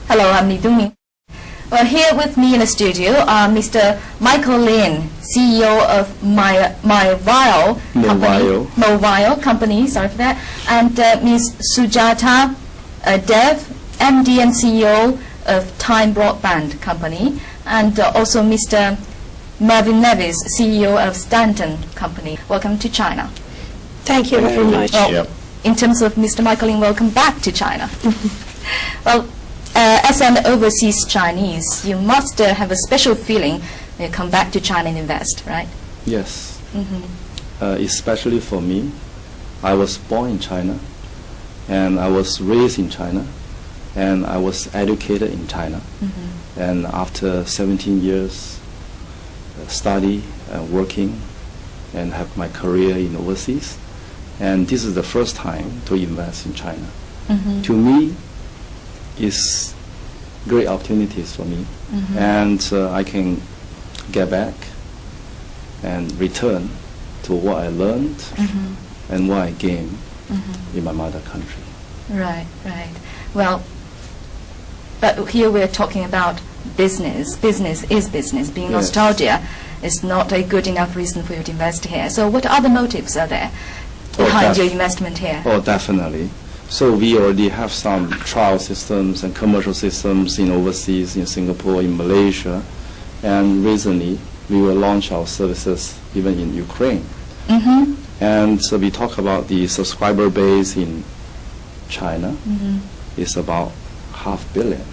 Hello, I'm Li Dongming. Well, here with me in the studio are Mr. Michael Lin, CEO of Movile Company, sorry for that, and Ms. Sujata Dev, MD and CEO of Time Broadband Company, and also Mr. Melvin Nevis, CEO of Stanton Company. Welcome to China. Thank you very much. Well, in terms of Mr. Michael Lin, welcome back to China. Well, as an overseas Chinese, you must have a special feeling when you come back to China and invest, right? Yes. Especially for me, I was born in China, and I was raised in China, and I was educated in China. And after 17 years study and working and have my career in overseas, and this is the first time to invest in China. To me, it's great opportunities for me, and I can get back and return to what I learned and what I gained in my mother country. Right, right. Well, but here we're talking about business. Business is business. Being nostalgia is not a good enough reason for you to invest here. So what other motives are there behind your investment here? Oh, definitely. So we already have some trial systems and commercial systems in overseas, in Singapore, in Malaysia, and recently we will launch our services even in Ukraine. And so we talk about the subscriber base in China is about 500 million.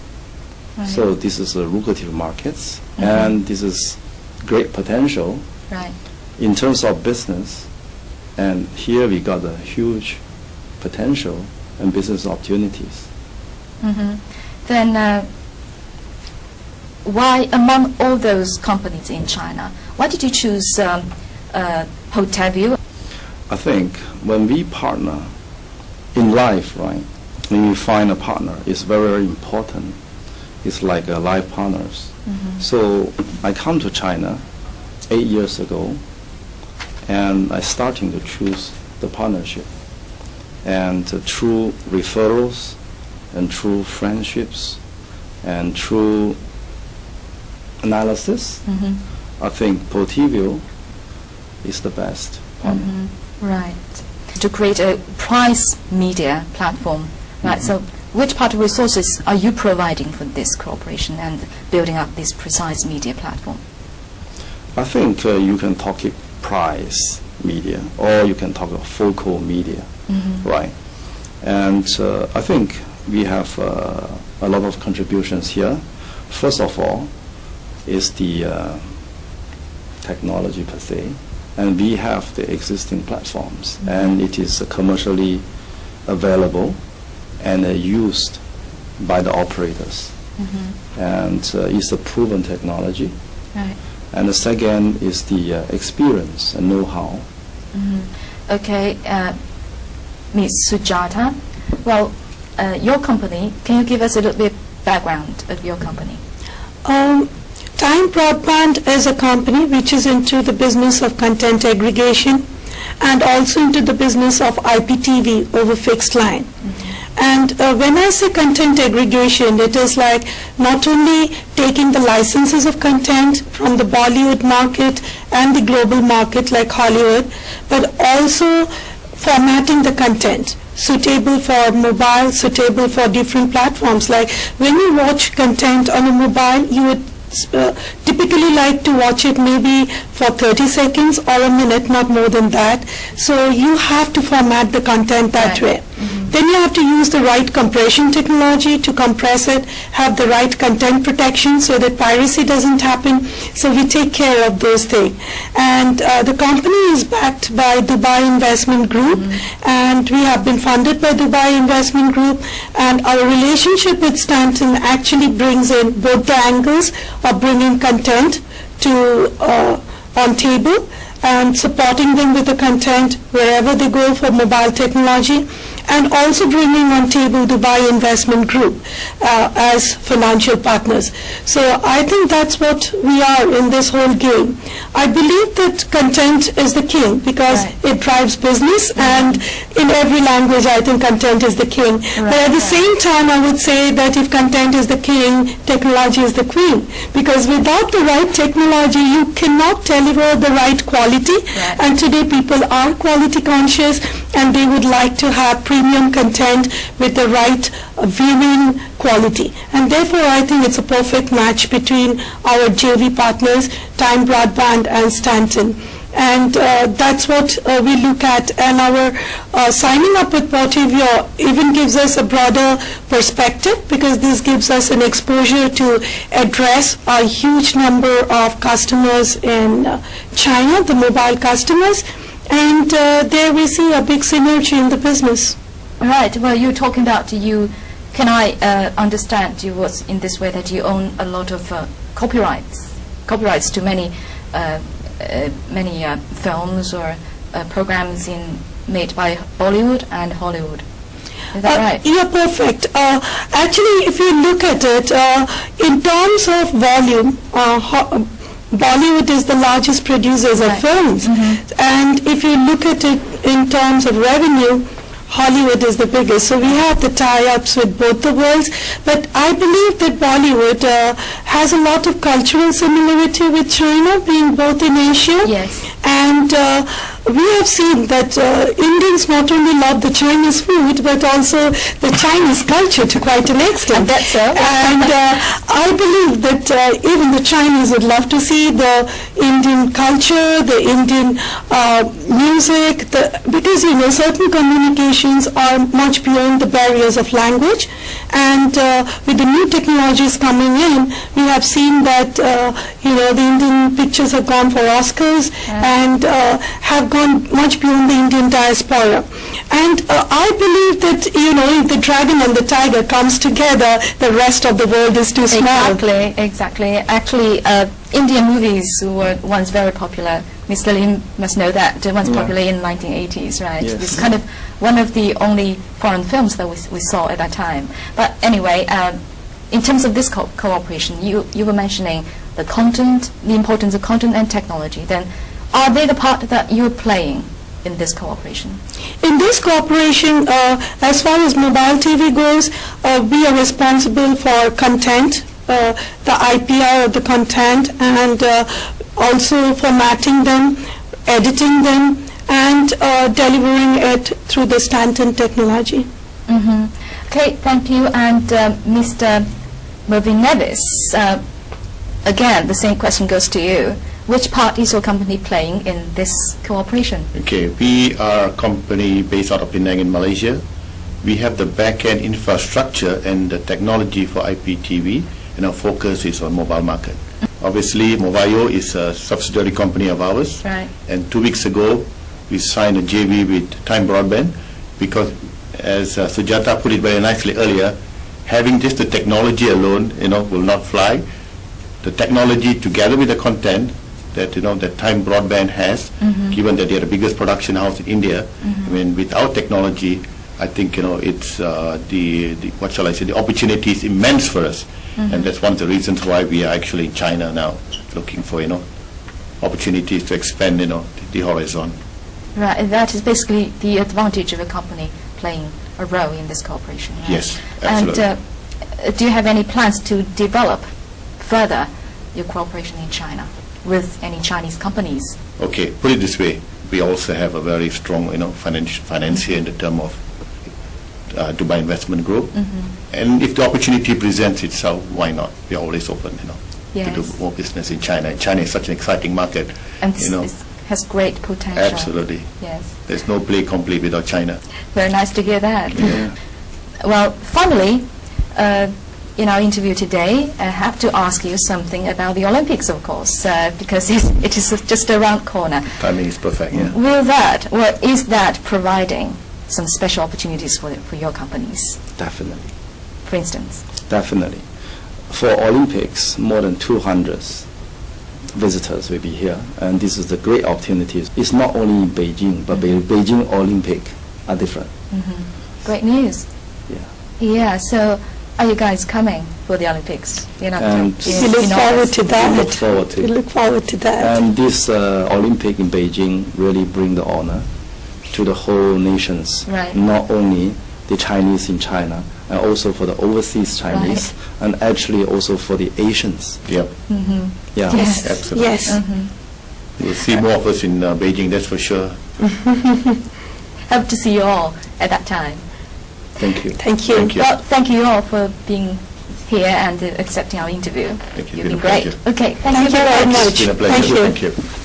Right. So this is a lucrative markets, and this is great potential in terms of business. And here we got a huge potential and business opportunities. Then why, among all those companies in China, why did you choose Hotelview? I think when we partner in life, right, when we find a partner, it's very, very important. It's like life partners. So I come to China 8 years ago, and I starting to choose the partnership. And through referrals, and through friendships, and through analysis, I think Hotelview is the best partner. Right. To create a price media platform, right? So which part of resources are you providing for this cooperation and building up this precise media platform? I think you can talk it price media, or you can talk about focal media, right? And I think we have a lot of contributions here. First of all is the technology per se, and we have the existing platforms, and it is commercially available and used by the operators. And it's a proven technology. Right. And the second is the experience and know-how. Okay, Ms. Sujata, well, your company, can you give us a little bit background of your company? Time Broadband is a company which is into the business of content aggregation and also into the business of IPTV over fixed line. And when I say content aggregation, it is like not only taking the licenses of content from the Bollywood market and the global market like Hollywood, but also formatting the content suitable for mobile, suitable for different platforms. Like when you watch content on a mobile, you would typically like to watch it maybe for 30 seconds or a minute, not more than that. So you have to format the content that way. Then you have to use the right compression technology to compress it, have the right content protection so that piracy doesn't happen. So we take care of those things. And the company is backed by Dubai Investment Group, and we have been funded by Dubai Investment Group, and our relationship with Stanton actually brings in both the angles of bringing content to on table and supporting them with the content wherever they go for mobile technology, and also bringing on table Dubai Investment Group as financial partners. So I think that's what we are in this whole game. I believe that content is the king because it drives business, and in every language I think content is the king. But at the same time, I would say that if content is the king, technology is the queen, because without the right technology you cannot deliver the right quality. And today people are quality conscious and they would like to have premium content with the right viewing quality, and therefore I think it's a perfect match between our JV partners Time Broadband and Stanton. And that's what we look at, and our signing up with Portivio even gives us a broader perspective, because this gives us an exposure to address a huge number of customers in China, the mobile customers, and there we see a big synergy in the business. Right. Well, you're talking about you. Can I understand you was in this way that you own a lot of copyrights to many films or programs made by Bollywood and Hollywood. Is that right? Yeah, perfect. Actually, if you look at it, in terms of volume, Bollywood is the largest producers of films. And if you look at it in terms of revenue, Hollywood is the biggest. So we have the tie-ups with both the worlds. But I believe that Bollywood has a lot of cultural similarity with China, being both in Asia. Yes. And we have seen that Indians not only love the Chinese food, but also the Chinese culture to quite an extent. And that's so. And I believe that even the Chinese would love to see the Indian culture, the Indian music, because, you know, certain communications are much beyond the barriers of language. And with the new technologies coming in, we have seen that, you know, the Indian pictures have gone for Oscars and have gone much beyond the Indian diaspora. And I believe that, you know, if the dragon and the tiger comes together, the rest of the world is too small. Exactly. Actually, Indian movies were once very popular. Mr. Lim must know that. Once popular in the 1980s, right? Yes. It's kind of one of the only foreign films that we saw at that time. But anyway, in terms of this cooperation, you were mentioning the content, the importance of content and technology. Then, are they the part that you're playing in this cooperation? In this cooperation, as far as mobile TV goes, we are responsible for content, the IPR of the content, and also formatting them, editing them, and delivering it through the Stanton technology. Okay, thank you. And Mr. Mervyn Nevis, again, the same question goes to you. Which part is your company playing in this cooperation? Okay, we are a company based out of Penang in Malaysia. We have the back-end infrastructure and the technology for IPTV, and our focus is on mobile market. Obviously, Movio is a subsidiary company of ours. Right. And 2 weeks ago, we signed a JV with Time Broadband, because, as Sujata put it very nicely earlier, having just the technology alone, you know, will not fly. The technology together with the content that, you know, that Time Broadband has, given that they are the biggest production house in India. I mean, without technology, I think, you know, it's what shall I say, the opportunity is immense for us. And that's one of the reasons why we are actually in China now, looking for, you know, opportunities to expand, you know, the horizon. Right, and that is basically the advantage of a company playing a role in this cooperation. Right? Yes, absolutely. And do you have any plans to develop further your cooperation in China with any Chinese companies? Okay, put it this way: we also have a very strong, you know, financier in the term of Dubai Investment Group. And if the opportunity presents itself, why not? We are always open, you know, to do more business in China. And China is such an exciting market, and you know. it has great potential. Absolutely. Yes. There's no play complete without China. Very nice to hear that. Yeah. Well, finally, in our interview today, I have to ask you something about the Olympics, of course, because it is just around the corner. Timing is perfect, yeah. Is that providing some special opportunities for your companies? Definitely. For instance? Definitely. For Olympics, more than 200 visitors will be here, and this is a great opportunity. It's not only in Beijing, but Beijing Olympic are different. Great news. Yeah. Yeah, so are you guys coming for the Olympics? You're not And We look forward to that. We look forward to We it. look forward to that. And this Olympic in Beijing really bring the honor to the whole nations, Right. not only the Chinese in China, and also for the overseas Chinese, and actually also for the Asians. Yep, Yeah. Yes. absolutely. Yes. You'll see more of us in Beijing, that's for sure. Hope to see you all at that time. Thank you. Thank you. Thank you. Well, thank you all for being here and accepting our interview. Thank you. You've It's been been a great. pleasure. Okay, thank Thank you you very very much. much. It's been a pleasure. Thank you. Thank you.